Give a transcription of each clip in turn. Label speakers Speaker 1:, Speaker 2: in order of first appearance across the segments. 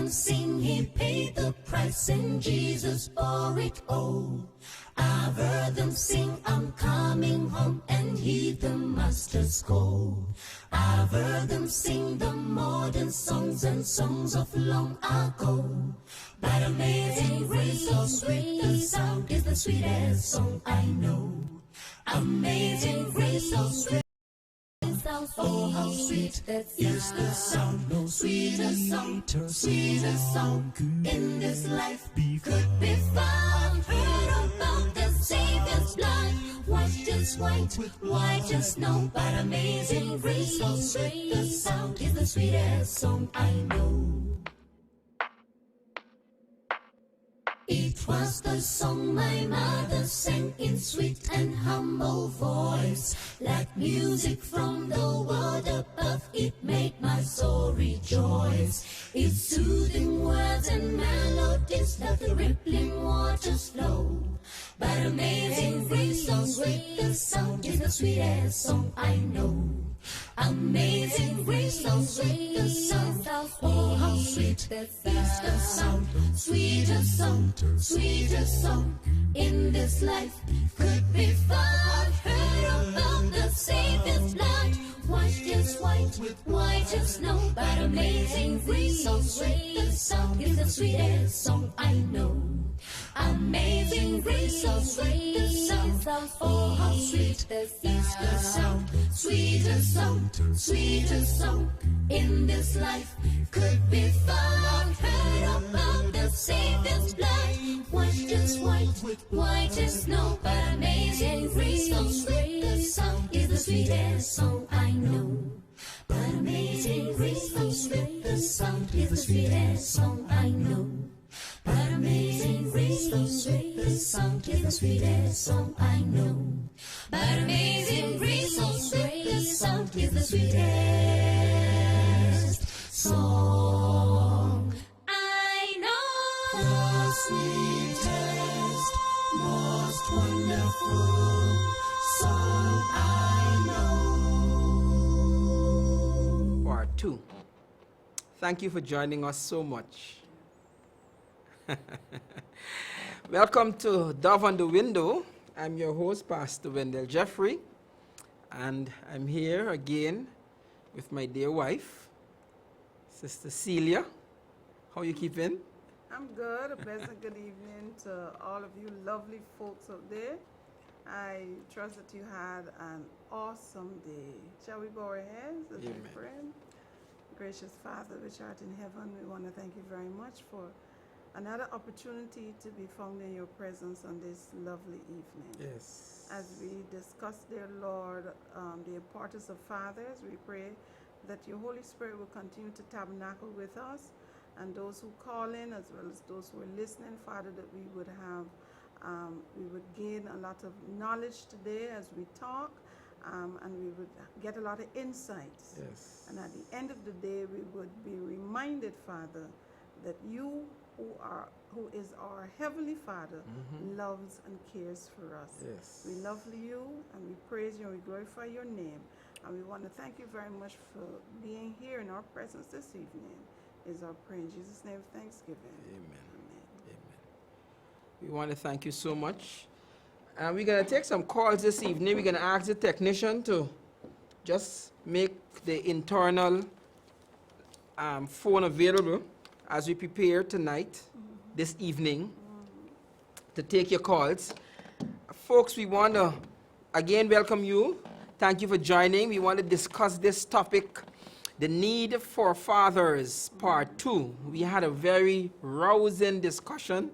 Speaker 1: them sing, he paid the price and Jesus bore it all. I've heard them sing, I'm coming home, and heed the master's call. I've heard them sing the modern songs and songs of long ago. But amazing grace, so sweet the sound, is the sweetest song I know. Amazing grace, so sweet. Oh, how sweet is the sound, no sweeter song, in this life could be found. Heard about the Savior's blood, washed as white as snow. But amazing grace, so sweet the sound, is the sweetest song I know. It was the song my mother sang in sweet and humble voice. Like music from the world above, it made my soul rejoice. Its soothing words and melodies like the rippling waters flow. But amazing grace, so sweet the sound, is the sweetest song I know. Amazing grace, so sweet the sound, oh how sweet is the sound. Sweeter song, in this life could be found. Heard about the Savior's blood, washed as white as snow. But amazing grace, so sweet the sound, is the sweetest song I know. Amazing grace, so sweet the sound, oh how sweet is the sound. Sweeter song, in this life could be found. Heard about the Savior's blood, washed as white as snow. But amazing grace, so sweet the sound, is the sweetest song I know. But amazing grace, so sweet the sound, is the sweetest song I know. But amazing grace, so sweet the sound, is the sweetest song I know. But amazing grace, so sweet the sound, is the sweetest song I know. The sweetest, most wonderful song I know.
Speaker 2: Part 2. Thank you for joining us so much. Welcome to Dove on the Window. I'm your host, Pastor Wendell Jeffrey, and I'm here again with my dear wife, Sister Celia. How you keeping?
Speaker 3: I'm good. A pleasant good evening to all of you lovely folks out there. I trust that you had an awesome day. Shall we bow our heads as we pray? Gracious Father, which art in heaven, we want to thank you very much for another opportunity to be found in your presence on this lovely evening.
Speaker 2: Yes.
Speaker 3: As we discuss, dear Lord, the importance of fathers, we pray that your Holy Spirit will continue to tabernacle with us, and those who call in as well as those who are listening, Father, that we would have, we would gain a lot of knowledge today as we talk, and we would get a lot of insights.
Speaker 2: Yes.
Speaker 3: And at the end of the day, we would be reminded, Father, that you who is our Heavenly Father, loves and cares for us.
Speaker 2: Yes.
Speaker 3: We love you and we praise you and we glorify your name. And we want to thank you very much for being here in our presence this evening. Is our prayer in Jesus' name of thanksgiving.
Speaker 2: Amen. Amen. We want to thank you so much. And we're going to take some calls this evening. We're going to ask the technician to just make the internal phone available as we prepare tonight, this evening, to take your calls. Folks, we want to again welcome you. Thank you for joining. We want to discuss this topic, the need for fathers, part 2. We had a very rousing discussion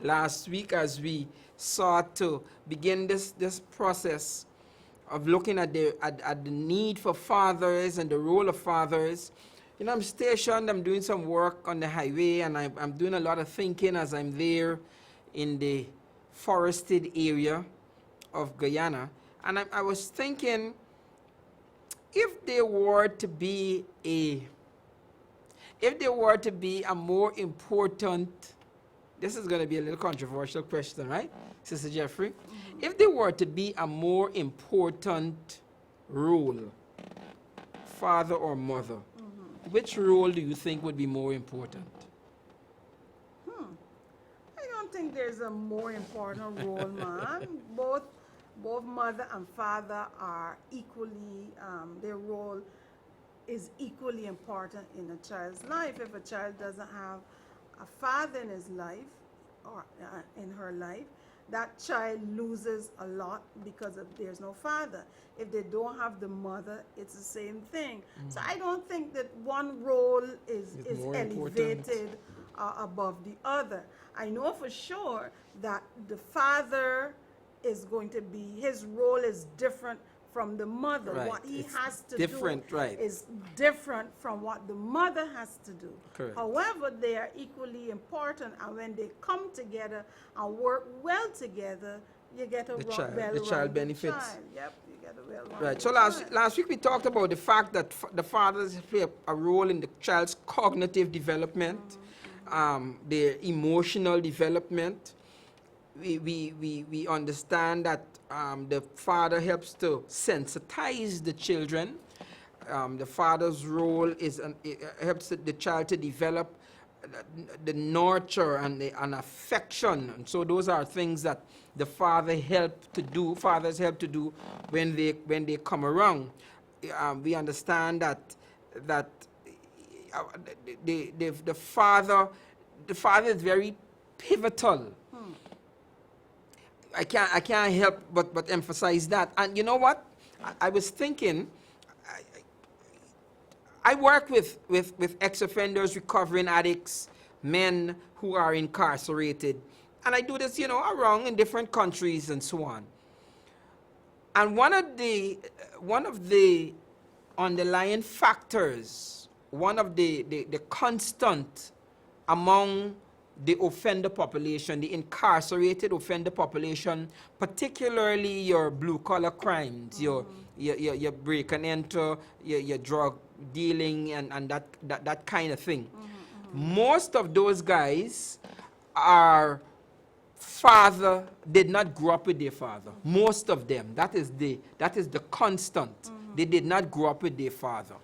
Speaker 2: last week as we sought to begin this process of looking at the need for fathers and the role of fathers. You know, I'm stationed, I'm doing some work on the highway, and I'm doing a lot of thinking as I'm there in the forested area of Guyana. And I was thinking, if there were to be a more important, this is going to be a little controversial question, right, Sister Jeffrey? If there were to be a more important role, father or mother, which role do you think would be more important?
Speaker 3: I don't think there's a more important role, man. Both mother and father are equally, their role is equally important in a child's life. If a child doesn't have a father in his life or in her life, that child loses a lot because there's no father. If they don't have the mother, it's the same thing. So I don't think that one role is
Speaker 2: more
Speaker 3: elevated
Speaker 2: important.
Speaker 3: above the other. I know for sure that the father is going to be, his role is different from the mother.
Speaker 2: Right.
Speaker 3: What he
Speaker 2: It's
Speaker 3: has to
Speaker 2: different,
Speaker 3: do
Speaker 2: right.
Speaker 3: is different from what the mother has to do.
Speaker 2: Correct.
Speaker 3: However, they are equally important, and when they come together and work well together, you get a
Speaker 2: The child
Speaker 3: well-rounded
Speaker 2: benefits.
Speaker 3: child. Yep, you get a well-rounded
Speaker 2: Right. So
Speaker 3: child.
Speaker 2: last week we talked about the fact that the fathers play a role in the child's cognitive development, their emotional development. We understand that the father helps to sensitize the children. The father's role is it helps the child to develop the nurture and an affection. And so those are things that the fathers help to do when they come around. We understand that the father is very pivotal. I can't help but emphasize that. And you know what? I was thinking, I work with ex-offenders, recovering addicts, men who are incarcerated. And I do this, around in different countries and so on. And one of the underlying factors, one of the constant among the offender population, the incarcerated offender population, particularly your blue-collar crimes, your break and enter, your drug dealing, and that kind of thing. Most of those guys did not grow up with their father. Most of them. That is the constant. They did not grow up with their father.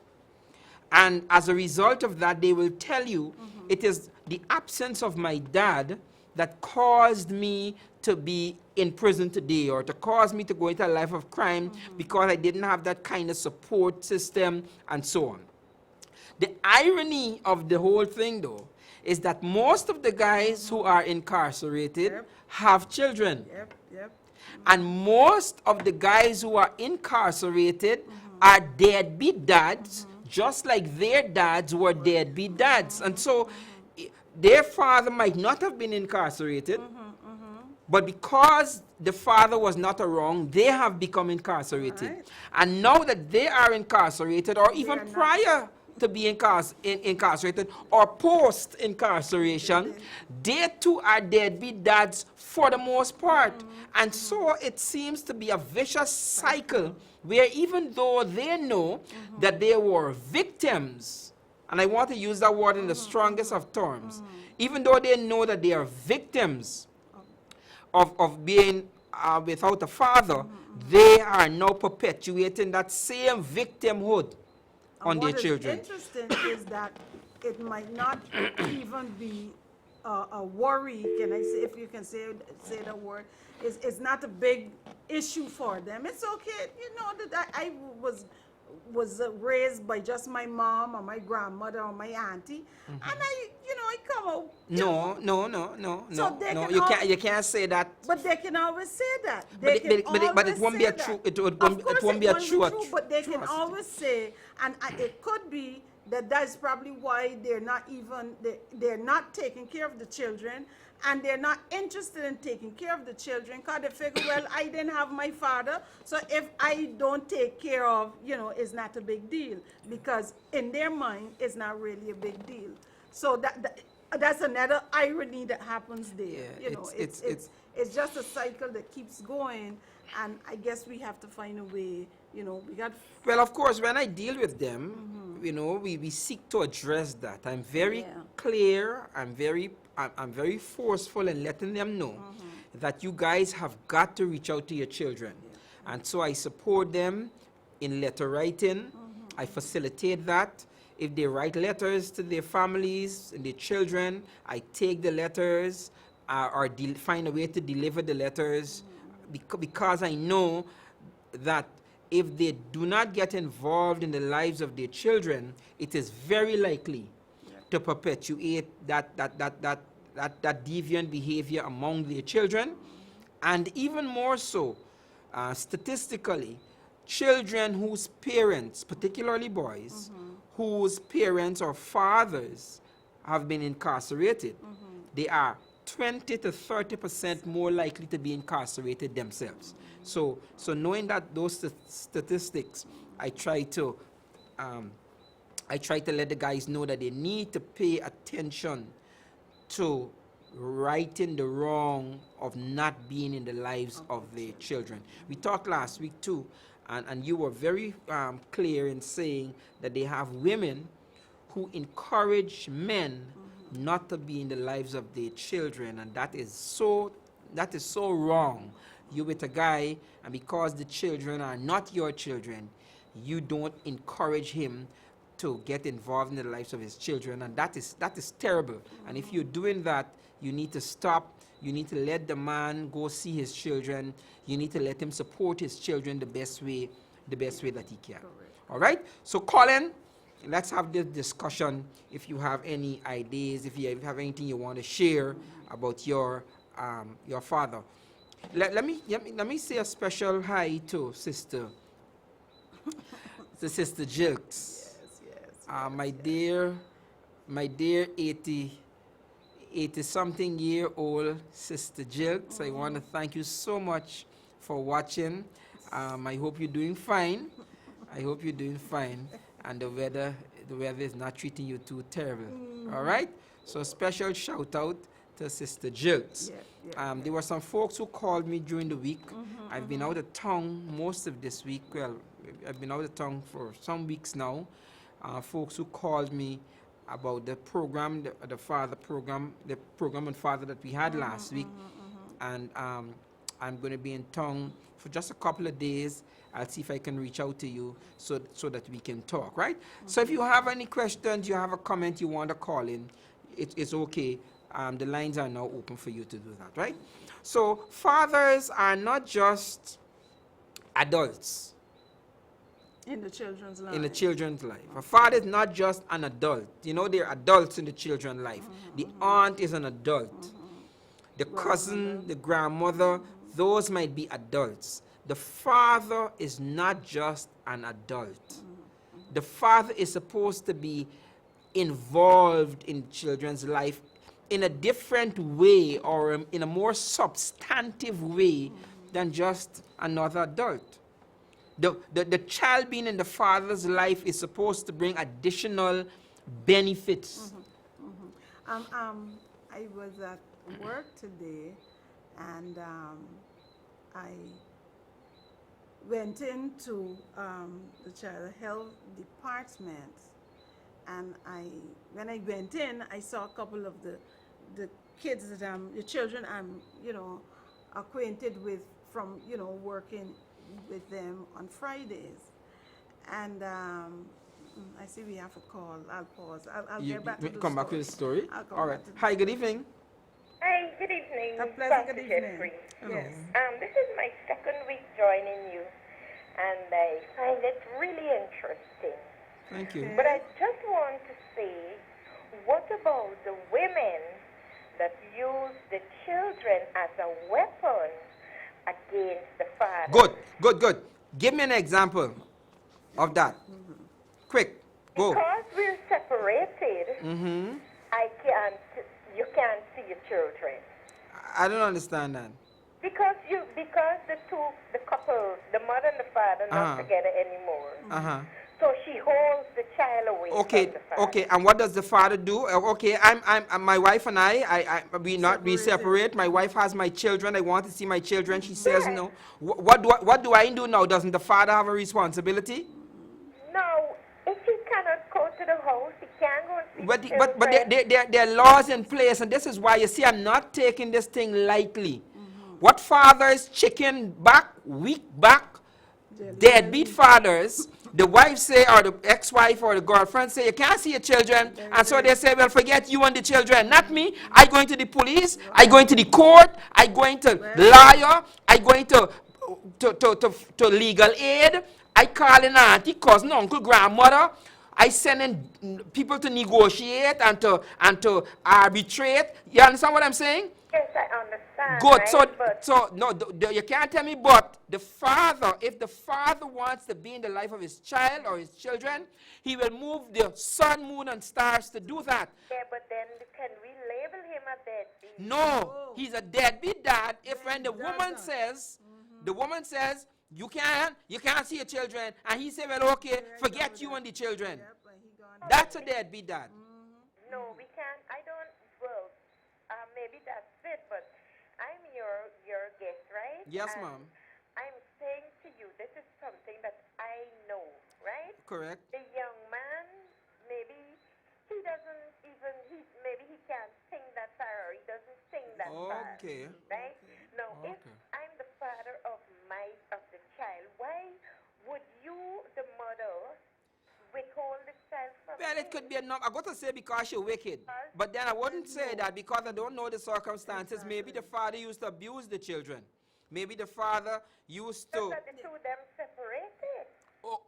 Speaker 2: And as a result of that, they will tell you, it is the absence of my dad that caused me to be in prison today, or to cause me to go into a life of crime, because I didn't have that kind of support system and so on. The irony of the whole thing, though, is that most of the guys who are incarcerated have children.
Speaker 3: Yep.
Speaker 2: And most of the guys who are incarcerated are deadbeat dads, just like their dads were deadbeat dads. And so their father might not have been incarcerated, but because the father was not around, they have become incarcerated.
Speaker 3: Right.
Speaker 2: And now that they are incarcerated, or even
Speaker 3: are not-
Speaker 2: prior to being incarcerated or post-incarceration, they too are deadbeat dads for the most part. And so it seems to be a vicious cycle where, even though they know that they were victims, and I want to use that word in the strongest of terms, even though they know that they are victims of being without a father, they are now perpetuating that same victimhood on their children.
Speaker 3: What is interesting is that it might not even be a worry, can I say, if you can say the word, it's not a big issue for them. It's okay, that I was raised by just my mom or my grandmother or my auntie, and I come out.
Speaker 2: No.
Speaker 3: So they can
Speaker 2: You can't say that.
Speaker 3: But they can always say that.
Speaker 2: But it won't be a true. It won't be a true.
Speaker 3: But they can always say, and it could be that's probably why they're not taking care of the children, and they're not interested in taking care of the children, because they figure, well, I didn't have my father, so if I don't take care of, it's not a big deal, because in their mind, it's not really a big deal. So that's another irony that happens there.
Speaker 2: Yeah,
Speaker 3: It's just a cycle that keeps going, and I guess we have to find a way. We got.
Speaker 2: Well, of course, when I deal with them, we seek to address that. I'm very clear. I'm very forceful in letting them know that you guys have got to reach out to your children. And so I support them in letter writing. I facilitate that. if they write letters to their families and their children, I take the letters or find a way to deliver the letters because I know that if they do not get involved in the lives of their children, it is very likely to perpetuate that deviant behavior among their children. And even more so, statistically, children whose parents, particularly boys, whose parents or fathers have been incarcerated, they are 20 to 30% more likely to be incarcerated themselves. So knowing that those statistics, I try to let the guys know that they need to pay attention to righting the wrong of not being in the lives of their children. We talked last week too, and you were very clear in saying that they have women who encourage men not to be in the lives of their children, and that is so wrong. You with a guy, and because the children are not your children, you don't encourage him to get involved in the lives of his children, and that is terrible. And if you're doing that, you need to stop. You need to let the man go see his children. You need to let him support his children the best way that he can. All right? So Colin, let's have this discussion. If you have any ideas, if you have anything you want to share about your father. Let me say a special hi to Sister Jilks. My dear 80-something-year-old Sister Jilks, I want to thank you so much for watching. I hope you're doing fine. And the weather is not treating you too terrible. All right? So special shout out to Sister Jilks. There were some folks who called me during the week. I've been out of town most of this week. Well, I've been out of town for some weeks now. Folks who called me about the program, the program on father that we had last week. And I'm going to be in town for just a couple of days. I'll see if I can reach out to you so that we can talk, right? So if you have any questions, you have a comment you want to call in, it's okay. The lines are now open for you to do that, right? So fathers are not just adults
Speaker 3: in the children's life.
Speaker 2: A father is not just an adult. You know, they're adults in the children's life. The aunt is an adult. The cousin, the grandmother, those might be adults. The father is not just an adult. The father is supposed to be involved in children's life in a different way, or in a more substantive way than just another adult. The child being in the father's life is supposed to bring additional benefits.
Speaker 3: I was at work today, and I went into the child health department, and when I went in, I saw a couple of the kids the children I'm acquainted with from working with them on Fridays. And I see we have a call. I'll pause. I'll get back to the
Speaker 2: come back with the story.
Speaker 3: All
Speaker 2: right. Hi, good evening.
Speaker 4: Hi, good evening.
Speaker 3: A pleasant good evening.
Speaker 4: Jeffrey.
Speaker 3: Yes.
Speaker 4: This is my second week joining you, and I find it really interesting.
Speaker 2: Thank you.
Speaker 4: But I just want to say, what about the women that use the children as a weapon against the father?
Speaker 2: Good. Give me an example of that. Quick, go.
Speaker 4: Because we're separated, you can't see your children.
Speaker 2: I don't understand that.
Speaker 4: Because the couple, the mother and the father, not together anymore. So she holds the child away from the father.
Speaker 2: Okay. And what does the father do? Okay, I'm my wife and we separate. My wife has my children. I want to see my children. She says no. What do I do now? Doesn't the father have a responsibility?
Speaker 4: No. If he cannot go to the house, he can't go and see the
Speaker 2: But there are laws in place, and this is why you see I'm not taking this thing lightly. What fathers chicken back, weak back, deadbeat fathers the wife say, or the ex-wife or the girlfriend say, you can't see your children. And so they say, well, forget you and the children, not me. I going to the police, I going to the court, I going to lawyer, I going to legal aid, I calling auntie, cousin, uncle, grandmother. I sending people to negotiate and to arbitrate. You understand what I'm saying?
Speaker 4: Yes, I understand.
Speaker 2: Good.
Speaker 4: Right? But
Speaker 2: So no, you can't tell me. But the father, if the father wants to be in the life of his child or his children, he will move the sun, moon, and stars to do that.
Speaker 4: yeah, but then can we label him a deadbeat?
Speaker 2: No, he's a deadbeat dad. If when the woman says, you can't see your children, and he say, well, okay, forget you and the children.
Speaker 3: Yep, and he gone.
Speaker 2: That's a deadbeat dad.
Speaker 4: No, we can't. I don't. Well, maybe that's it. But I'm your guest, right?
Speaker 2: Yes,
Speaker 4: And
Speaker 2: ma'am.
Speaker 4: I'm saying to you, this is something that I know, right?
Speaker 2: Correct.
Speaker 4: The young man, maybe he doesn't even. Maybe he can't sing that far, or he doesn't sing that far.
Speaker 2: Okay.
Speaker 4: Right? Now, if
Speaker 2: Okay.
Speaker 4: I'm the father of the child, why would you, the mother, withhold the child from
Speaker 2: Well,
Speaker 4: me?
Speaker 2: it could be a I got to say because you're wicked. But then I wouldn't say that because I don't know the circumstances. Maybe the father used to abuse the children. Maybe the father used
Speaker 4: Just
Speaker 2: to.
Speaker 4: that the two of them separated,
Speaker 2: Oh,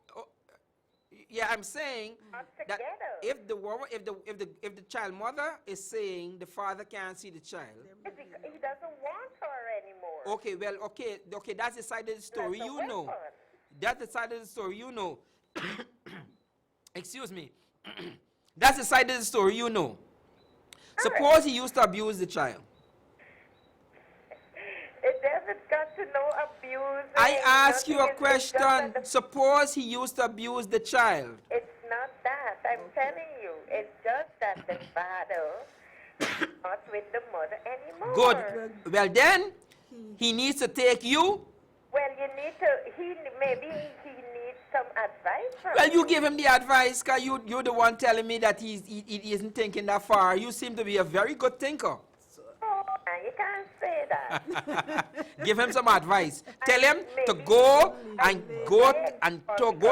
Speaker 2: yeah, I'm saying
Speaker 4: not
Speaker 2: that
Speaker 4: together.
Speaker 2: if the woman, if the child mother is saying the father can't see the child.
Speaker 4: It's because he doesn't want her anymore.
Speaker 2: Okay, well, okay, that's the side of the story
Speaker 4: That's a
Speaker 2: you know.
Speaker 4: weapon.
Speaker 2: That's the side of the story you know. Excuse me. That's the side of the story you know. Suppose he used to abuse the child.
Speaker 4: It doesn't got to no abuse.
Speaker 2: I ask you a
Speaker 4: nothing. It's just
Speaker 2: question.
Speaker 4: that
Speaker 2: Suppose he used to abuse the child.
Speaker 4: it's not that. I'm telling you. It's just that the father is not with the mother anymore.
Speaker 2: Good. Well, then he needs to take you.
Speaker 4: Well, you need to. Maybe he needs some advice from
Speaker 2: Well, you
Speaker 4: you.
Speaker 2: give him the advice, because you're the one telling me that he isn't thinking that far. You seem to be a very good thinker.
Speaker 4: Oh, you can't say that.
Speaker 2: Give him some advice. Tell him to go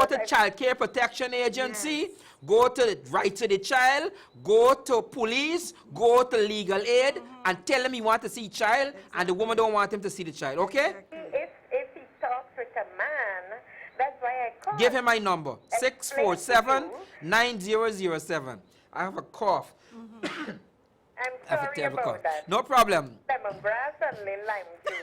Speaker 2: to Child Care Protection Agency, go to right to the child, go to police, go to legal aid, and tell him he want to see child, and the woman don't want him to see the child. Okay?
Speaker 4: If he talks with a man, that's why I called.
Speaker 2: Give him my number,
Speaker 4: Explain to
Speaker 2: 647-9007. I have a cough.
Speaker 4: I'm
Speaker 2: I have a
Speaker 4: sorry
Speaker 2: terrible
Speaker 4: about
Speaker 2: cough.
Speaker 4: that.
Speaker 2: No problem.
Speaker 4: Lemongrass and lime juice.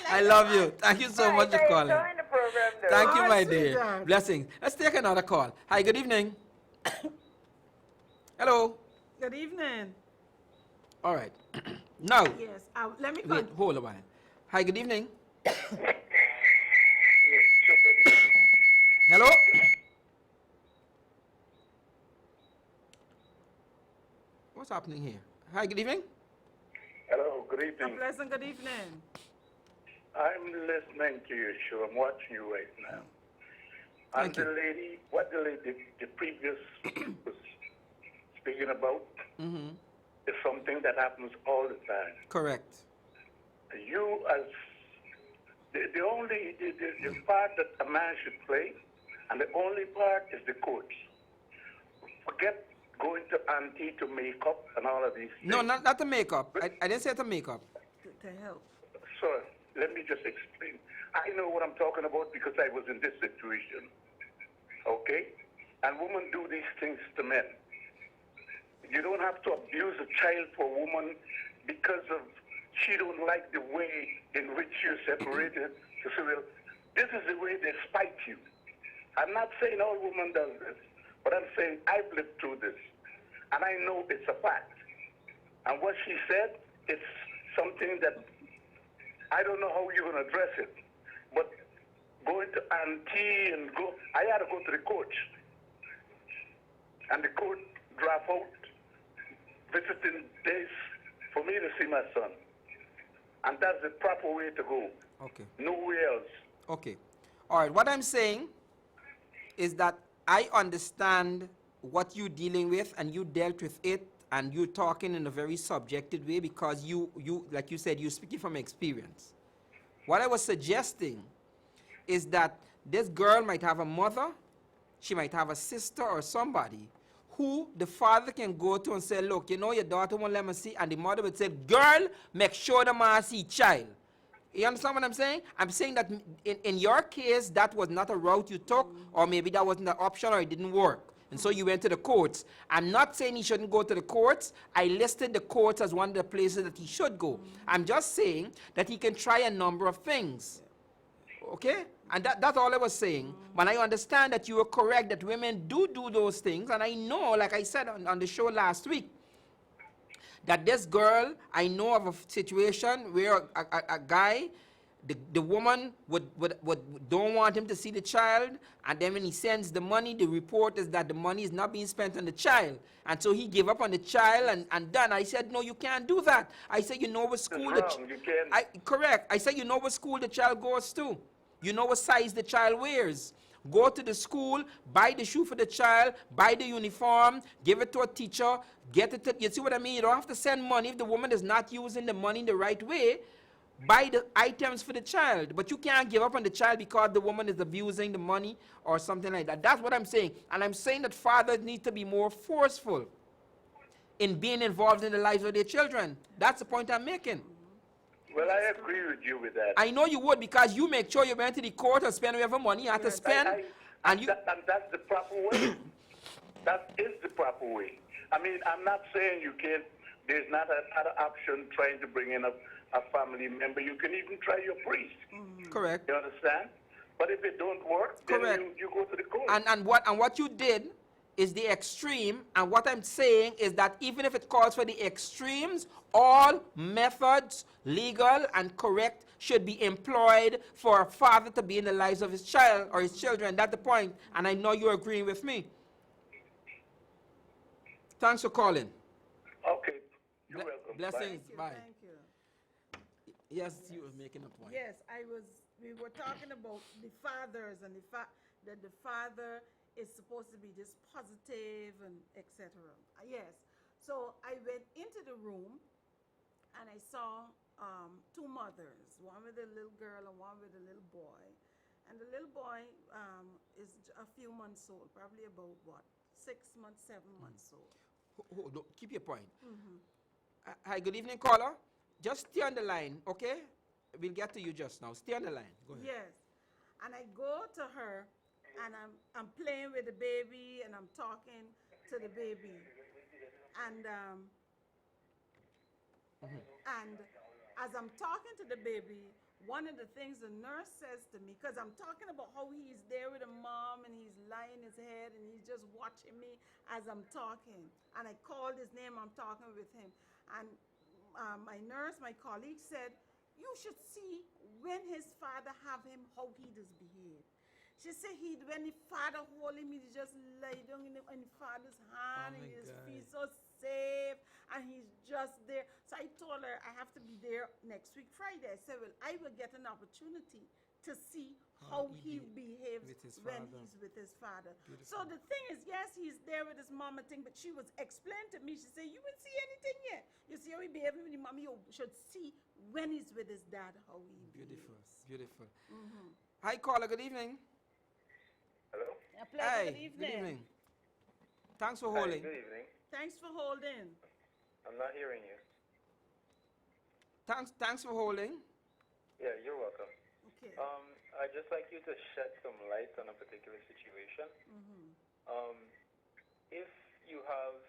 Speaker 2: I love you. Thank you so much for
Speaker 4: I
Speaker 2: calling.
Speaker 4: enjoying the program, though.
Speaker 2: Thank you,
Speaker 3: Oh,
Speaker 2: my
Speaker 3: sweet
Speaker 2: dear.
Speaker 3: dog.
Speaker 2: Blessings. Let's take another call. Hi, good evening. Hello.
Speaker 3: Good evening.
Speaker 2: All right. Now,
Speaker 3: Yes, let me
Speaker 2: wait, hold a while. Hi, good evening. Hello? What's happening here? Hi, good evening.
Speaker 5: Hello, good
Speaker 3: A
Speaker 5: evening.
Speaker 3: pleasant good evening.
Speaker 5: I'm listening to your show. I'm watching you right now.
Speaker 2: Thank
Speaker 5: And
Speaker 2: you.
Speaker 5: the lady, the previous was speaking about is something that happens all the time.
Speaker 2: Correct.
Speaker 5: You as the only the part that a man should play, and the only part is the coach. Forget going to auntie to make up and all of these things.
Speaker 2: No, not the makeup. I didn't say the makeup.
Speaker 3: To help.
Speaker 5: So let me just explain. I know what I'm talking about because I was in this situation. Okay? And women do these things to men. You don't have to abuse a child for a woman because of she don't like the way in which you're separated. To say, well, this is the way they spite you. I'm not saying all women does this, but I'm saying I've lived through this. And I know it's a fact. And what she said, it's something that I don't know how you're going to address it. But going to auntie and I had to go to the coach. And the coach draft out visiting days for me to see my son. And that's the proper way to go.
Speaker 2: Okay.
Speaker 5: Nowhere else.
Speaker 2: Okay. All right. What I'm saying is that I understand what you're dealing with, and you dealt with it, and you're talking in a very subjective way because you like you said, you're speaking from experience. What I was suggesting is that This girl might have a mother, she might have a sister or somebody who the father can go to and say, look, you know, your daughter won't let me see, and the mother would say, girl, make sure the man see child. You understand what I'm saying? I'm saying that in your case, that was not a route you took, or maybe that wasn't an option, or it didn't work. And so you went to the courts. I'm not saying he shouldn't go to the courts. I listed the courts as one of the places that he should go. I'm just saying that he can try a number of things. Okay? And that's all I was saying. But I understand that you were correct that women do those things. And I know, like I said on the show last week, that this girl, I know of a situation where a guy, the woman would don't want him to see the child, and then when he sends the money, the report is that the money is not being spent on the child. And so he gave up on the child and done. I said, no, you can't do that. I said, you know what school correct. I said, you know what school the child goes to. You know what size the child wears. Go to the school, buy the shoe for the child, buy the uniform, give it to a teacher, get it to, you see what I mean? You don't have to send money if the woman is not using the money the right way. Buy the items for the child, but you can't give up on the child because the woman is abusing the money or something like that. That's what I'm saying. And I'm saying that fathers need to be more forceful in being involved in the lives of their children. That's the point I'm making.
Speaker 5: Well, I agree with you with that.
Speaker 2: I know you would, because you make sure you went to the court and spend whatever money you have to spend.
Speaker 5: And that's the proper way. That is the proper way. I mean, I'm not saying you can't, there's not another option trying to bring in a family member. You can even try your priest.
Speaker 2: Correct.
Speaker 5: You understand? But if it don't work,
Speaker 2: correct,
Speaker 5: then you go to the court.
Speaker 2: And what you did is the extreme, and what I'm saying is that even if it calls for the extremes, all methods, legal and correct, should be employed for a father to be in the lives of his child or his children. That's the point, and I know you're agreeing with me. Thanks for calling.
Speaker 5: Okay. You're welcome.
Speaker 2: Blessings.
Speaker 3: Thank
Speaker 2: Bye.
Speaker 3: you.
Speaker 2: Yes, you were making a point.
Speaker 3: Yes, we were talking about the fathers and that the father is supposed to be just positive and etc. Yes. So I went into the room and I saw two mothers, one with a little girl and one with a little boy. And the little boy is a few months old, probably about 6 months, 7 months old.
Speaker 2: Keep your point. Hi, good evening, caller. Just stay on the line, okay? We'll get to you just now. Stay on the line. Go ahead.
Speaker 3: Yes. And I go to her and I'm playing with the baby and I'm talking to the baby. And and as I'm talking to the baby, one of the things the nurse says to me, because I'm talking about how he's there with a mom and he's lying his head and he's just watching me as I'm talking. And I called his name, I'm talking with him. And my nurse, my colleague said, you should see when his father have him, how he does behave. She said when the father hold him, he just lay down in the father's hand and he just feels so safe and he's just there. So I told her I have to be there next week Friday. I said, well, I will get an opportunity to see how he behaves when he's with his father. Beautiful. So the thing is, yes, he's there with his mama thing, but she was explaining to me, she said, you won't see anything yet. You see how he behaves with his mama, you should see when he's with his dad, how he behaves.
Speaker 2: Beautiful. Hi, caller, good evening.
Speaker 5: Hello?
Speaker 3: A pleasure, good evening.
Speaker 2: Good evening. Thanks for holding.
Speaker 5: Good evening.
Speaker 3: Thanks for holding.
Speaker 5: I'm not hearing you.
Speaker 2: Thanks for holding.
Speaker 5: Yeah, you're welcome.
Speaker 3: Okay.
Speaker 5: I'd just like you to shed some light on a particular situation. If you have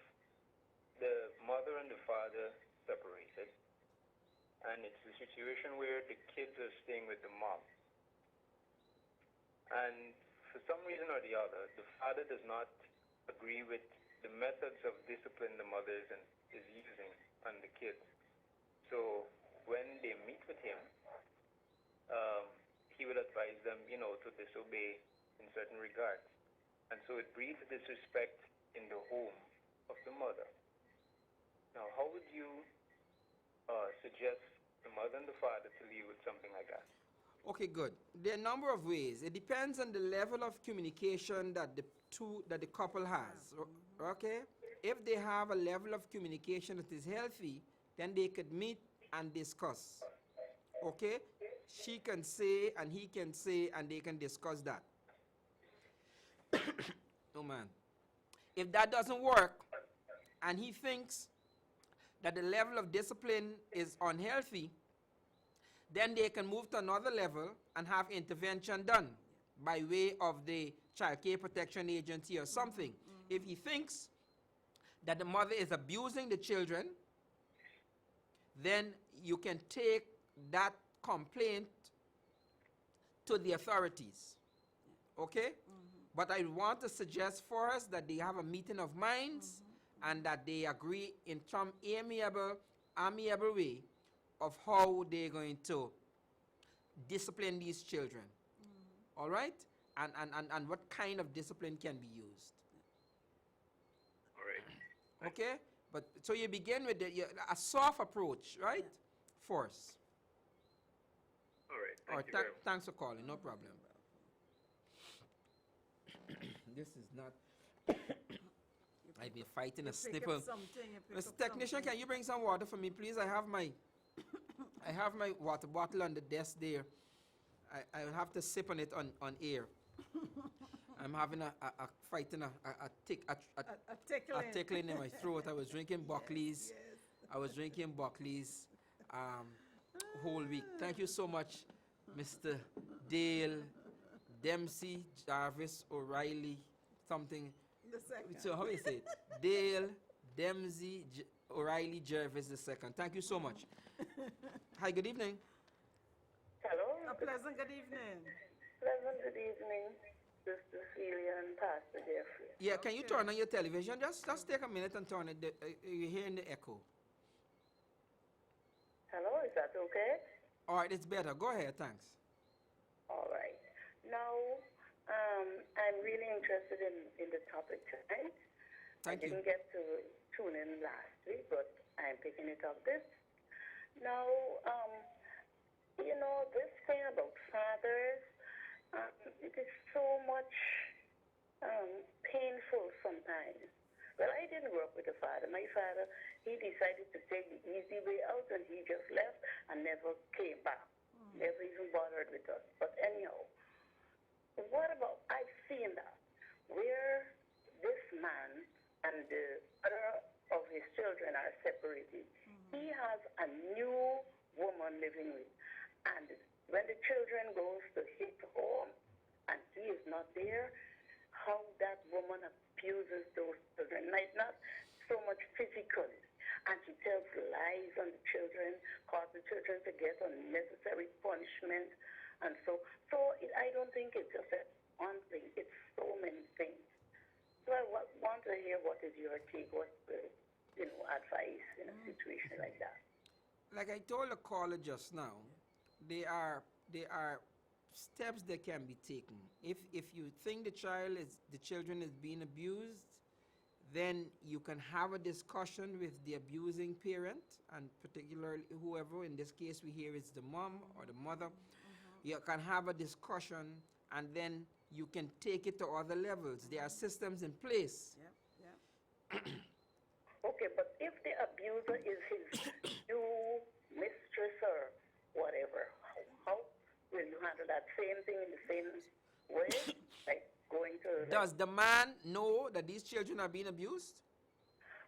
Speaker 5: the mother and the father separated, and it's a situation where the kids are staying with the mom, and for some reason or the other, the father does not agree with the methods of discipline the mother is using on the kids. So when they meet with him, he will advise them, to disobey in certain regards. And so it breeds disrespect in the home of the mother. Now, how would you suggest the mother and the father to deal with something like that?
Speaker 2: Okay, good. There are a number of ways. It depends on the level of communication that the couple has. Okay? If they have a level of communication that is healthy, then they could meet and discuss. Okay? she can say and he can say and they can discuss that. Oh man. If that doesn't work and he thinks that the level of discipline is unhealthy, then they can move to another level and have intervention done by way of the Child Care Protection Agency or something. If he thinks that the mother is abusing the children, then you can take that complaint to the authorities. Okay? But I want to suggest for us that they have a meeting of minds and that they agree in some amiable way of how they're going to discipline these children. All right? And what kind of discipline can be used.
Speaker 5: All right.
Speaker 2: Okay? But so you begin with a soft approach, right? Force.
Speaker 5: All right.
Speaker 2: All right, thanks for calling. No problem. This is not. I've been fighting a snipper. Mr. Technician, can you bring some water for me, please? I have my water bottle on the desk there. I will have to sip on it on air. I'm having a fighting a tickling in my throat. I was drinking Buckley's.
Speaker 3: Yes.
Speaker 2: I was drinking Buckley's whole week. Thank you so much, Mr. Dale Dempsey Jarvis O'Reilly something.
Speaker 3: The second.
Speaker 2: So how is it? Dale Dempsey O'Reilly Jarvis the second. Thank you so much. Hi, good evening.
Speaker 4: Hello.
Speaker 3: A pleasant good evening.
Speaker 4: Pleasant good evening, Sister Celia and Pastor Jeffrey.
Speaker 2: Yeah, can you turn on your television? Just take a minute and turn it. You're hearing the echo.
Speaker 4: Hello, is that okay?
Speaker 2: All right, it's better. Go ahead, thanks.
Speaker 4: All right. Now, I'm really interested in the topic tonight.
Speaker 2: Thank
Speaker 4: I
Speaker 2: you.
Speaker 4: didn't get to tune in last week, but I'm picking it up this. Now, this thing about fathers, it is so much painful sometimes. Well, I didn't grow up with a father. My father, he decided to take the easy way out, and he just left and never came back. Never even bothered with us. But anyhow, what about, I've seen that, where this man and the other of his children are separated. He has a new woman living with. And when the children goes to his home and he is not there, how that woman abuses those children, not so much physically. And she tells lies on the children, cause the children to get unnecessary punishment. And I don't think it's just one thing, it's so many things. So I want to hear what is your take, what's the advice in a situation like that.
Speaker 2: Like I told the caller just now, there are steps that can be taken. If you think the children is being abused, then you can have a discussion with the abusing parent, and particularly whoever, in this case we hear it's the mom or the mother. You can have a discussion, and then you can take it to other levels. There are systems in place.
Speaker 3: Yep.
Speaker 4: Okay, but if the abuser is his new mistress or whatever, how will you handle that same thing in the same way? Like going to...
Speaker 2: Does the man know that these children are being abused?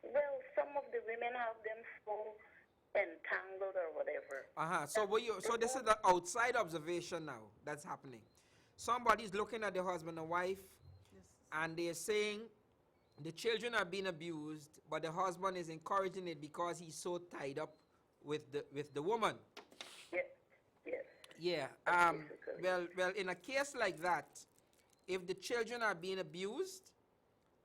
Speaker 4: Well, some of the women have them so entangled or whatever.
Speaker 2: So this is the outside observation now that's happening. Somebody's looking at the husband and wife, and they're saying the children are being abused, but the husband is encouraging it because he's so tied up with the woman.
Speaker 4: Yes.
Speaker 2: Yeah. Well, in a case like that, if the children are being abused,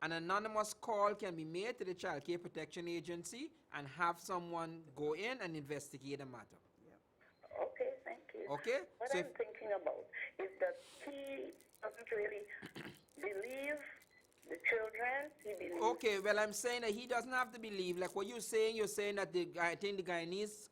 Speaker 2: an anonymous call can be made to the Child Care Protection Agency and have someone go in and investigate the matter.
Speaker 4: Okay, thank you.
Speaker 2: Okay?
Speaker 4: What I'm thinking about is that he doesn't really believe the children. He believes...
Speaker 2: Okay, well, I'm saying that he doesn't have to believe. Like what you're saying that I think the Guyanese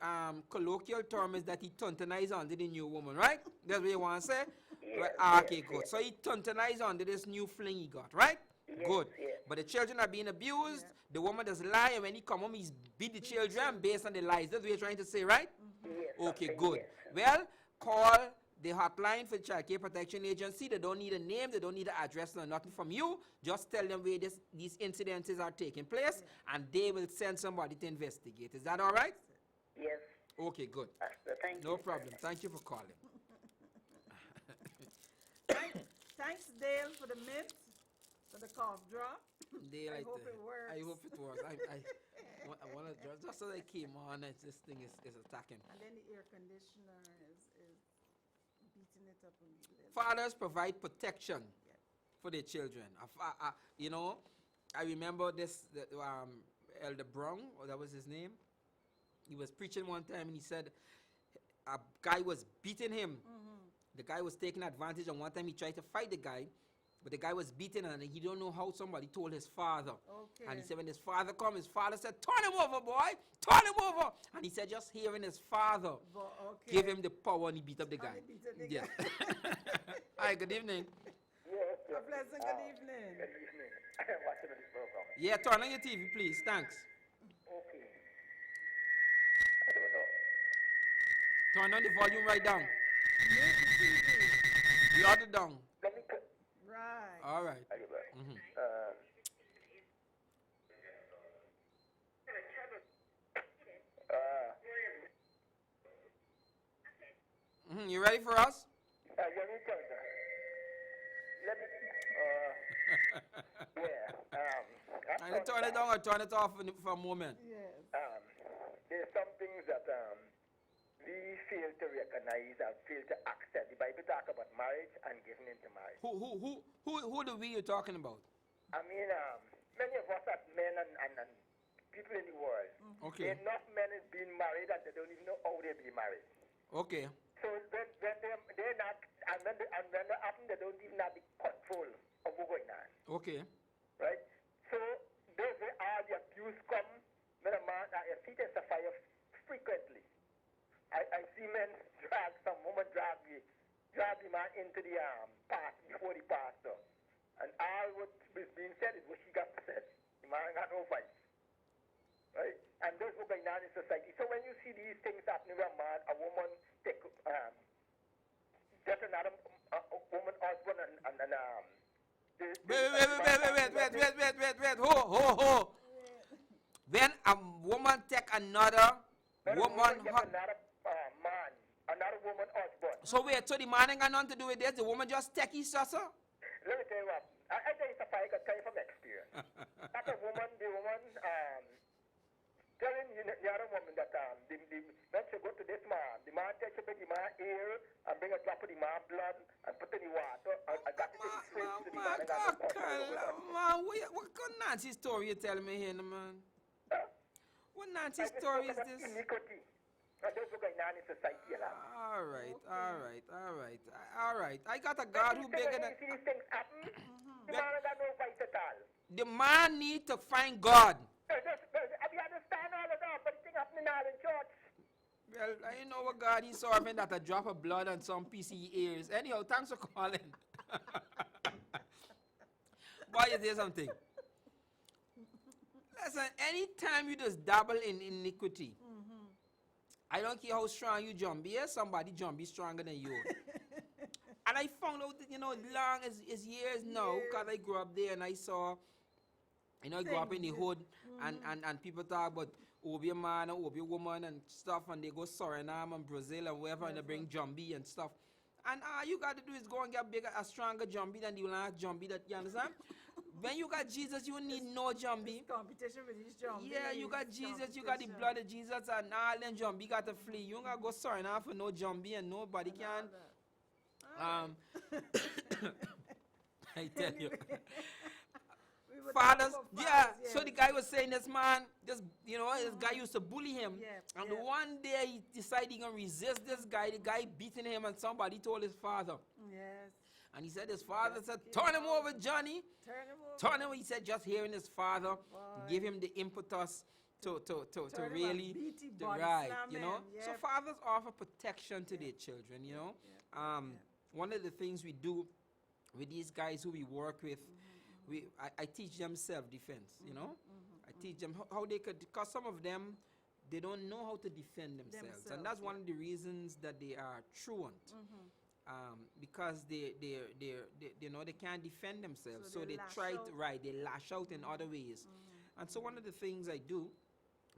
Speaker 2: colloquial term is that he tontonized onto the new woman, right? That's what you want to say?
Speaker 4: Yes,
Speaker 2: Okay, good.
Speaker 4: yes.
Speaker 2: So he tontonized onto this new fling he got, right?
Speaker 4: Yes,
Speaker 2: Good.
Speaker 4: yes.
Speaker 2: But the children are being abused. The woman does lie, and when he come home, he's beat the children based on the lies. That's what you're trying to say, right?
Speaker 4: Yes,
Speaker 2: Okay,
Speaker 4: something,
Speaker 2: good.
Speaker 4: yes.
Speaker 2: Well, call the hotline for the Child Care Protection Agency. They don't need a name, they don't need an address, or nothing from you. Just tell them where these incidences are taking place, and they will send somebody to investigate. Is that all right?
Speaker 4: Yes.
Speaker 2: Okay, good.
Speaker 4: Thank you.
Speaker 2: No problem. Thank you for calling.
Speaker 3: Thanks, Dale, for the mint, for the cough drop.
Speaker 2: Dale,
Speaker 3: I hope it works.
Speaker 2: I hope it works. I want to just as I came on, this thing is attacking.
Speaker 3: And then the air conditioner is beating it up on the lid.
Speaker 2: Fathers provide protection
Speaker 3: Yeah.
Speaker 2: for their children. You know, I remember this Elder Brown, or that was his name. He was preaching one time and he said a guy was beating him. The guy was taking advantage, and one time he tried to fight the guy, but the guy was beaten, and he don't know how. Somebody told his father.
Speaker 3: Okay.
Speaker 2: And he said when his father come, his father said, "Turn him over, boy, turn him over." And he said just hearing his father
Speaker 3: Okay.
Speaker 2: give him the power, and he beat up the
Speaker 3: And
Speaker 2: guy.
Speaker 3: he beat up the
Speaker 2: Yeah.
Speaker 3: guy.
Speaker 2: Hi, good evening.
Speaker 4: Yes.
Speaker 3: A pleasant good evening.
Speaker 4: Good evening. I am watching this program.
Speaker 2: Yeah, turn on your TV, please. Thanks.
Speaker 4: Okay. I don't know.
Speaker 2: Turn on the volume right down.
Speaker 3: Mute the TV.
Speaker 2: The other down.
Speaker 4: Let me put.
Speaker 3: Right.
Speaker 2: All right.
Speaker 4: Are you back?
Speaker 2: You ready for us?
Speaker 4: Let me tell you. Let me. Yeah.
Speaker 2: And turn it down or turn it off for a moment.
Speaker 3: Yes.
Speaker 4: There's some things that we fail to recognize and fail to accept. The Bible talk about marriage and giving into marriage.
Speaker 2: Who the we you're talking about?
Speaker 4: I mean, many of us as men and people in the world,
Speaker 2: Okay.
Speaker 4: enough men is being married and they don't even know how they be married.
Speaker 2: Okay.
Speaker 4: So when they're not, and when they happen, they don't even have the control of what's going on.
Speaker 2: Okay.
Speaker 4: Right? So those where all the abuse come, when a man, I see this fire frequently. I see men some woman drag the man into the past, before the pastor. And all what is being said is what she got said. The man got no voice. Right? And those what's going on in society. So when you see these things happening where a woman take just another woman husband and
Speaker 2: Wait. Ho. When a woman take another woman,
Speaker 4: man, another woman husband.
Speaker 2: so wait, so the man ain't got nothing to do with this. The woman just take his sister.
Speaker 4: Let me tell you what. I tell you something I can tell you from experience. That's the woman telling the other woman that when she go to this man, the man takes the man ear and bring a drop of the man blood and put in the water and got it in the fridge to the man.
Speaker 2: Man, what kind of Nancy story you telling me here, man? What Nancy story is this?
Speaker 4: Iniquity. And those who are going on in society.
Speaker 2: All right. I got a God who bigger than.
Speaker 4: You see these things happen? The man got no voice at all.
Speaker 2: The man need to find God.
Speaker 4: I understand all of that, but the thing happening all in church.
Speaker 2: Well, I know what God he's serving that a drop of blood on some PC ears. Anyhow, thanks for calling. Boy, you say something. Listen, anytime you just dabble in iniquity, I don't care how strong you jump. Yes, somebody jump be stronger than you. And I found out that, long as years now, because I grew up there and I saw, I grew up in the hood, and people talk about Obi man and Obi woman and stuff, and they go Suriname and Brazil and wherever, and they bring Jumbie and stuff. And all you got to do is go and get bigger, a stronger Jumbie than the last Jumbie that, you understand? When you got Jesus, you need no Jumbie.
Speaker 3: Competition with these Jumbie.
Speaker 2: Yeah, you got Jesus, you got the blood of Jesus, and all them Jumbie got to flee. You don't got to go Suriname for no Jumbie, and nobody can. I tell you. Fathers, so the guy was saying this man, this guy used to bully him. And one day he decided he gonna resist this guy, the guy beating him, and somebody told his father.
Speaker 3: Yes.
Speaker 2: And he said his father said, turn him over, Johnny. Turn him. He said just hearing his father give him the impetus to really right, So fathers offer protection to their children, One of the things we do with these guys who we work with, I teach them self-defense, I teach them how they could, because some of them they don't know how to defend themselves. And that's one of the reasons that they are truant. Because they you know, they can't defend themselves, so they try to, they lash out in other ways. And so one of the things I do,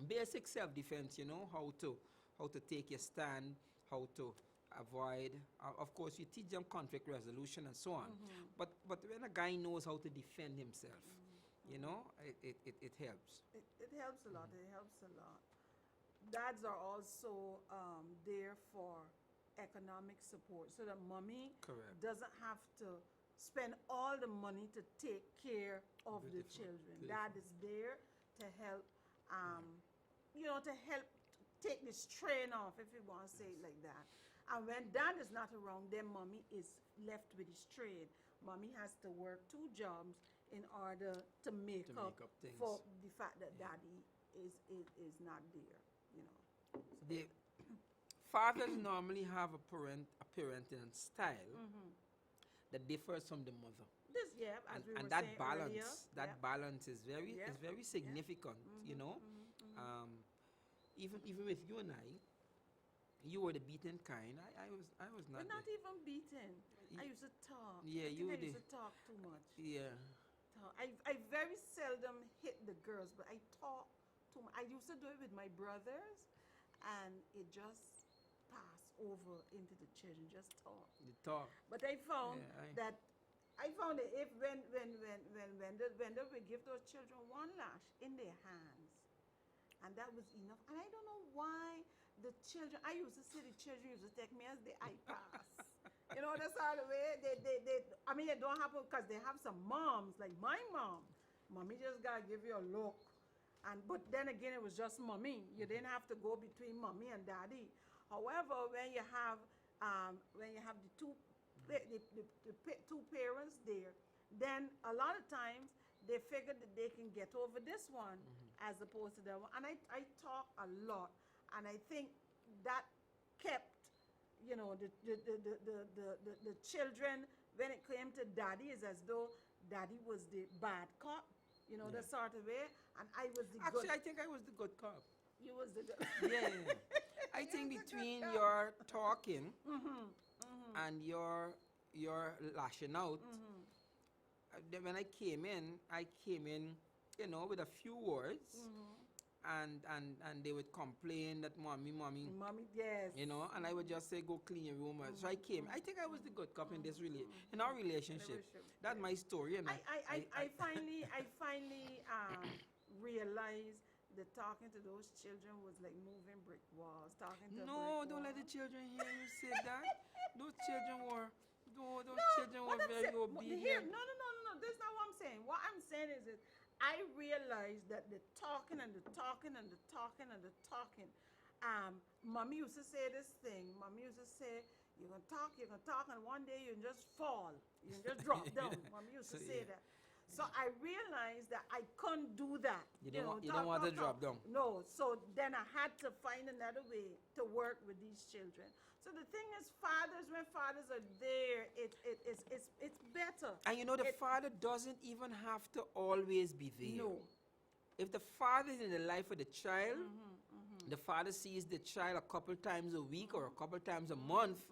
Speaker 2: basic self-defense, you know, how to take your stand, how to avoid, of course you teach them conflict resolution and so on, but when a guy knows how to defend himself, you know, it helps.
Speaker 3: It helps a lot. It helps a lot. Dads are also there for economic support, so that mommy doesn't have to spend all the money to take care of the children. Dad is there to help, you know, to help take the strain off, if you want to say it like that. And when dad is not around, then mommy is left with the strain. Mommy has to work 2 jobs in order to make up
Speaker 2: things
Speaker 3: for the fact that daddy is not there, you know.
Speaker 2: The fathers normally have a parenting style that differs from the mother.
Speaker 3: This, as we were
Speaker 2: that
Speaker 3: saying
Speaker 2: balance,
Speaker 3: earlier,
Speaker 2: balance is very significant. You know, even with you and I, you were the beaten kind. I was not.
Speaker 3: But not even beaten. I used to talk.
Speaker 2: Yeah,
Speaker 3: I used to talk too much.
Speaker 2: Yeah.
Speaker 3: I very seldom hit the girls, but I talk too much. I used to do it with my brothers, and it just passed over into the children. Just talk.
Speaker 2: The talk.
Speaker 3: But I found that if when they would give those children 1 lash in their hands, and that was enough. And I don't know why the children, I used to say the children used to take me as the eye pass. You know, that's how the way I mean, it don't happen because they have some moms, like my mom. Mommy just got to give you a look. But then again, it was just mommy. You didn't have to go between mommy and daddy. However, when you have the two parents there, then a lot of times they figure that they can get over this one as opposed to that one. And I talk a lot, and I think that kept, you know, the children, when it came to daddy, is as though daddy was the bad cop, you know, that sort of way, and I was the
Speaker 2: Actually,
Speaker 3: good.
Speaker 2: I think I was the good cop.
Speaker 3: You was the good.
Speaker 2: Yeah. I think between your talking and your lashing out, when I came in, you know, with a few words, and they would complain that mommy,
Speaker 3: Yes.
Speaker 2: you know, and I would just say, go clean your room. So I came. I think I was the good cop in this in our relationship. That's my story. And
Speaker 3: I finally realized that talking to those children was like moving brick walls. Talking to
Speaker 2: no, don't let the children hear you say that. Those children were very obedient.
Speaker 3: No. That's not what I'm saying. What I'm saying is that I realized that the talking and the talking and the talking and the talking. Mommy used to say this thing. Mommy used to say, you're going to talk, and one day you can just fall. You can just drop down. Mommy used to say that. So I realized that I couldn't do that.
Speaker 2: You don't want to drop down.
Speaker 3: No. So then I had to find another way to work with these children. So the thing is, when fathers are there, it's better.
Speaker 2: And you know, the father doesn't even have to always be there.
Speaker 3: No.
Speaker 2: If the father is in the life of the child, the father sees the child a couple times a week or a couple times a month,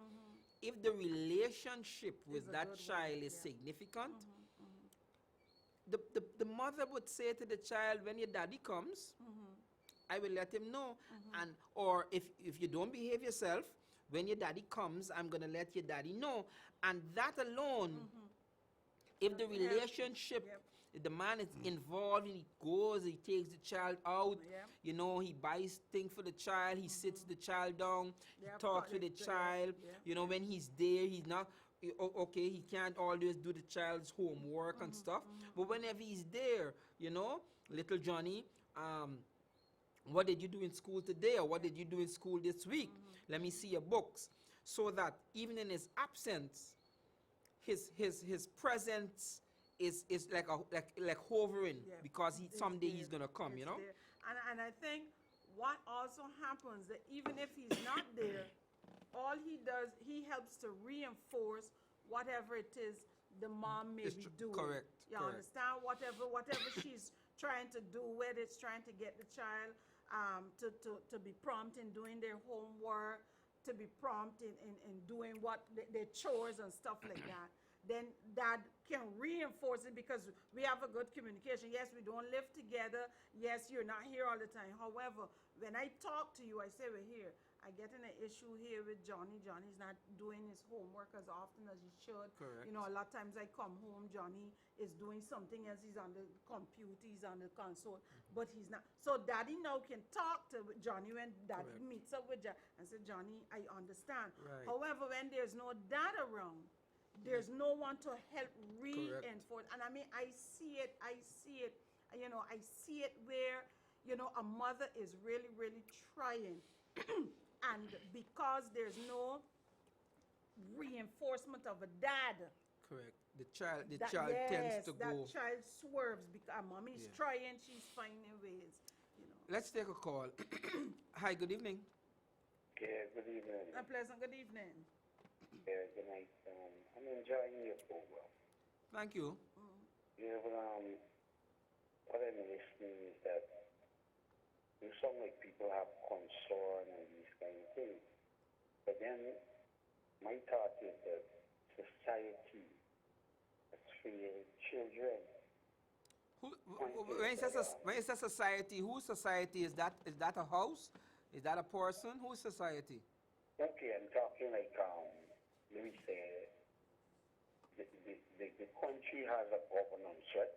Speaker 2: if the relationship with that child is significant, the mother would say to the child, when your daddy comes, I will let him know. And or if you don't behave yourself, when your daddy comes, I'm going to let your daddy know. And that alone, if the relationship, if the man is involved, and he goes, he takes the child out, you know, he buys things for the child, he sits the child down, he talks with the child, you know, when he's there, he's not, okay, he can't always do the child's homework and stuff, but whenever he's there, you know, little Johnny, what did you do in school today, or what did you do in school this week? Let me see your books. So that even in his absence, his presence is like hovering, because someday he's gonna come, you know.
Speaker 3: There. And I think what also happens, that even if he's not there, all he does, he helps to reinforce whatever it is the mom may be doing.
Speaker 2: Correct.
Speaker 3: You understand? Whatever she's trying to do, whether it's trying to get the child to be prompt in doing their homework, to be prompt in doing what their chores and stuff like that, then that can reinforce it because we have a good communication. Yes, we don't live together. Yes, you're not here all the time. However, when I talk to you, I say, we're here. I get in an issue here with Johnny. Johnny's not doing his homework as often as he should.
Speaker 2: Correct.
Speaker 3: You know, a lot of times I come home, Johnny is doing something else. He's on the computer, he's on the console, but he's not. So daddy now can talk to Johnny when daddy
Speaker 2: Correct.
Speaker 3: meets up with Johnny and say, Johnny, I understand.
Speaker 2: Right.
Speaker 3: However, when there's no dad around, there's no one to help reinforce. And I mean, I see it, you know, I see it where, you know, a mother is really, really trying. And because there's no reinforcement of a dad,
Speaker 2: Correct. The child
Speaker 3: yes,
Speaker 2: tends to go.
Speaker 3: that child swerves because mommy's
Speaker 2: Yeah.
Speaker 3: trying, she's finding ways, you know.
Speaker 2: Let's take a call. Hi, good evening.
Speaker 6: Yeah, good evening.
Speaker 3: A pleasant good evening.
Speaker 6: Yeah, good night. I'm enjoying your program.
Speaker 2: Thank you.
Speaker 6: Yeah, but what I'm listening is that you sound like people have concern and these kind of things. But then my thought is that society has failed children.
Speaker 2: When it says society, whose society is that? Is that a house? Is that a person? Whose society?
Speaker 6: Okay, I'm talking like, let me say, the country has a governance, right?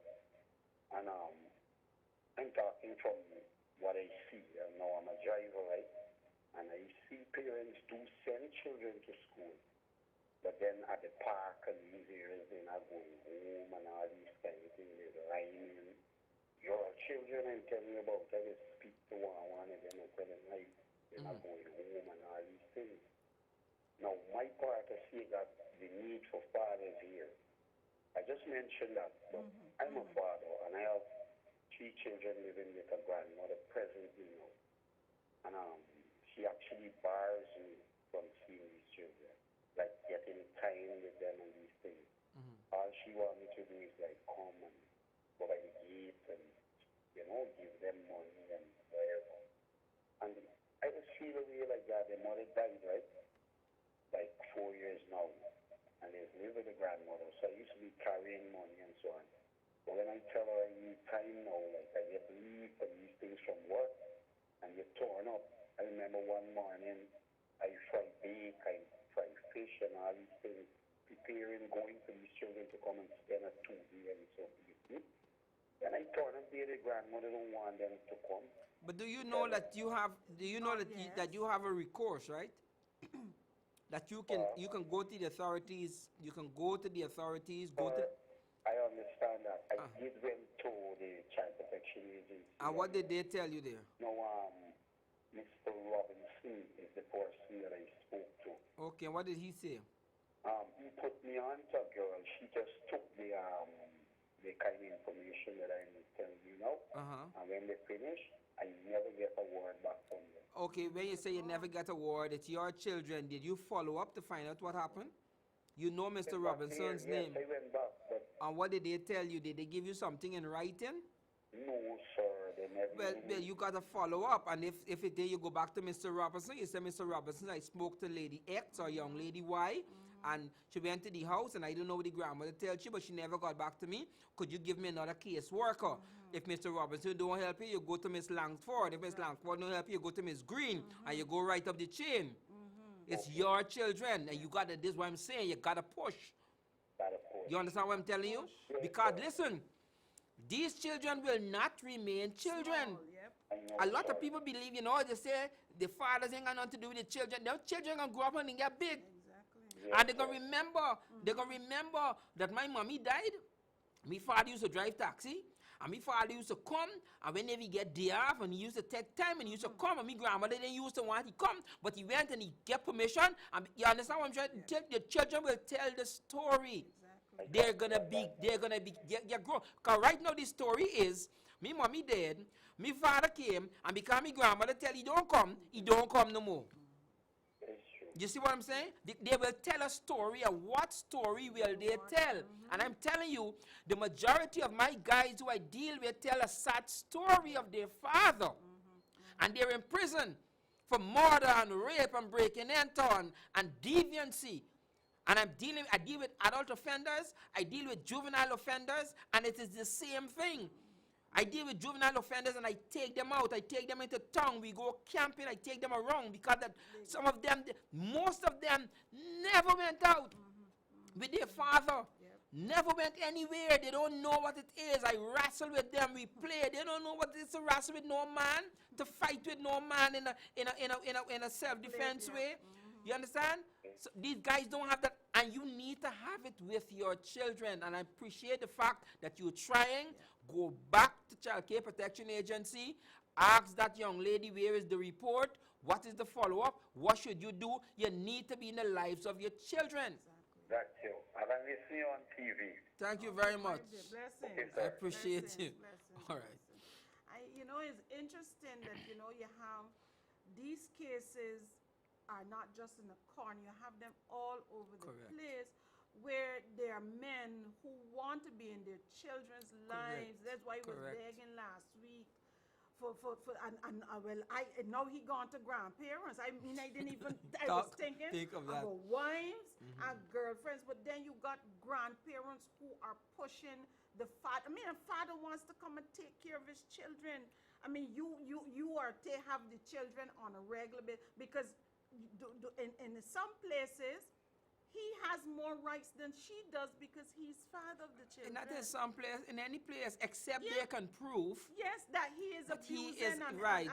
Speaker 6: And I'm talking from what I see. Now I'm a driver, right? And I see parents do send children to school. But then at the park and these areas, they're not going home and all these kind of things. They're rhyming. Your children, I'm telling you about, I just speak to one of them and tell them, like, they're not going home and all these things. Now, my part, I see that the need for fathers here. I just mentioned that, but I'm a father, and I have 3 children living with a grandmother presently now. And she actually bars me from seeing these children, like getting time with them and these things. All she wants me to do is like come and go by the gate and, you know, give them money and whatever. And I just feel a way like that. The mother died, right? Like 4 years now. And they live with the grandmother. So I used to be carrying money and so on. But when I tell her I need time now, like I get leave for these things from work, and you're torn up. I remember one morning I fried bake, I fried fish and all these things, preparing, going for these children to come and spend a 2 day and so on. And I told them the grandmother don't want them to come.
Speaker 2: But do you know that you have? Do you know that
Speaker 3: yes.
Speaker 2: that you have a recourse, right? That you can go to the authorities. You can go to the authorities. Go to.
Speaker 6: I understand that. I did went to the Child Protection Agency.
Speaker 2: And what did they tell you there?
Speaker 6: No, Mr. Robinson is the person that I spoke to.
Speaker 2: Okay, what did he say?
Speaker 6: He put me on to a girl. She just took the kind of information that I'm telling you now. And when they finish, I never get a word back from them.
Speaker 2: Okay, when you say you never get a word, it's your children. Did you follow up to find out what happened? You know Mr. Robinson's name.
Speaker 6: Yes, I went back, but
Speaker 2: And what did they tell you? Did they give you something in writing?
Speaker 6: no, sir, they never.
Speaker 2: Well, you got to follow up. And if it did, you go back to Mr. Robinson. You say, Mr. Robinson, I spoke to Lady X or young Lady Y, and she went to the house, and I don't know what the grandmother tells you, but she never got back to me. Could you give me another case worker? If Mr. Robinson don't help you, you go to Miss Langford. If Miss Langford don't help you, you go to Miss Green, and you go right up the chain. It's your children, and you got to, this is what I'm saying, you got to push. You understand what I'm telling you? Because listen, these children will not remain children.
Speaker 3: Yep.
Speaker 2: A lot of people believe, you know, they say the fathers ain't got nothing to do with the children. The children gonna grow up and they get big.
Speaker 3: Exactly.
Speaker 2: And they're gonna remember that my mommy died. My father used to drive taxi. And my father used to come, and whenever he get day off, and he used to take time, and he used to come, and my grandmother didn't used to want he come, but he went and he get permission, and you understand what I'm trying to tell? The children will tell the story.
Speaker 3: Exactly.
Speaker 2: They're gonna be, get grown. Because right now the story is, me mommy dead, me father came, and because my grandmother tell he don't come no more. You see what I'm saying? They will tell a story, and what story will they tell? And I'm telling you, the majority of my guys who I deal with tell a sad story of their father. And they're in prison for murder and rape and breaking and entering and deviancy. And I deal with adult offenders, I deal with juvenile offenders, and it is the same thing. I deal with juvenile offenders and I take them out. I take them into town. We go camping. I take them around because that some of them, most of them never went out with their father. Never went anywhere. They don't know what it is. I wrestle with them. We play. They don't know what it is to wrestle with no man, to fight with no man in a self-defense way. You understand? So these guys don't have that, and you need to have it with your children. And I appreciate the fact that you're trying. Go back to Child Care Protection Agency. Ask that young lady, where is the report? What is the follow-up? What should you do? You need to be in the lives of your children.
Speaker 6: That's you. And I'm listening on TV.
Speaker 2: Thank you very much.
Speaker 3: Blessings.
Speaker 2: I appreciate you.
Speaker 3: Blessings,
Speaker 2: All right.
Speaker 3: You know, it's interesting that, you know, you have these cases are not just in the corner. You have them all over the place where there are men who want to be in their children's lives. That's why he was begging last week now he gone to grandparents. I mean, I didn't even, I was thinking about wives and girlfriends, but then you got grandparents who are pushing the father. I mean, a father wants to come and take care of his children. I mean, you are to have the children on a regular basis because in some places, he has more rights than she does because he's father of the children.
Speaker 2: And that is some place, in any place, except they can prove
Speaker 3: that he is abusing.
Speaker 2: He is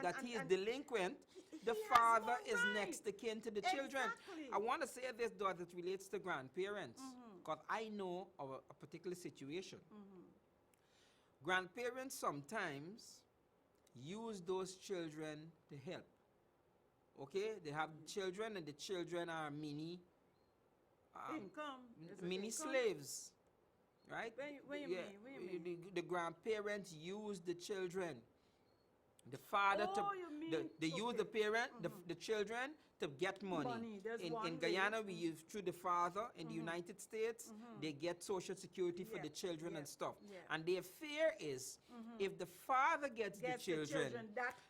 Speaker 2: that he is delinquent. The father is next to kin to the children. I want to say this, though, that relates to grandparents, because I know of a particular situation. Grandparents sometimes use those children to help. Okay, they have children, and the children are mini slaves, right?
Speaker 3: What you mean?
Speaker 2: The grandparents use the children. The father they use the parent, the children to get money. In Guyana, we use through the father. In the United States, they get Social Security for the children and stuff. And their fear is if the father gets the children,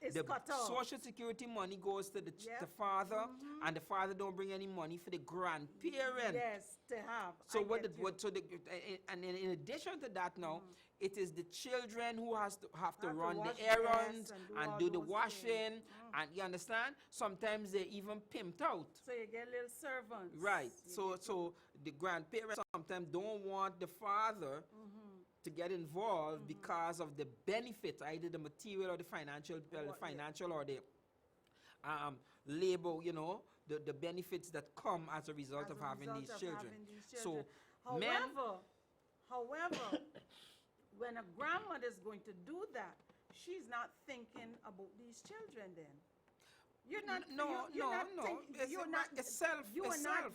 Speaker 2: the Social Security money goes to the father, and the father don't bring any money for the grandparent.
Speaker 3: Yes, to have.
Speaker 2: So and in addition to that now, it is the children who have to run the errands and do the washing, and you understand? Sometimes they even pimped out.
Speaker 3: So you get little servants.
Speaker 2: Right. So the grandparents sometimes don't want the father to get involved because of the benefits, either the material or the financial, or the labor, you know, the benefits that come as a result of having these children. So, however, when a grandmother is going to do that, she's not thinking about these children then. You're not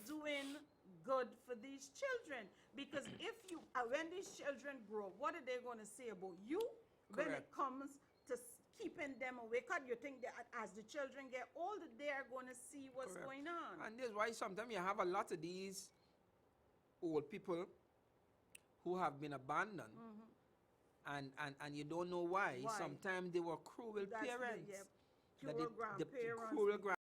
Speaker 2: doing good for these children, because if you when these children grow up, what are they going to say about you when it comes to keeping them away? Because you think that as the children get older, they are going to see what's going on. And that's why sometimes you have a lot of these old people who have been abandoned. And you don't know why. Sometimes they were cruel parents.
Speaker 3: Cruel grandparents.
Speaker 2: Cruel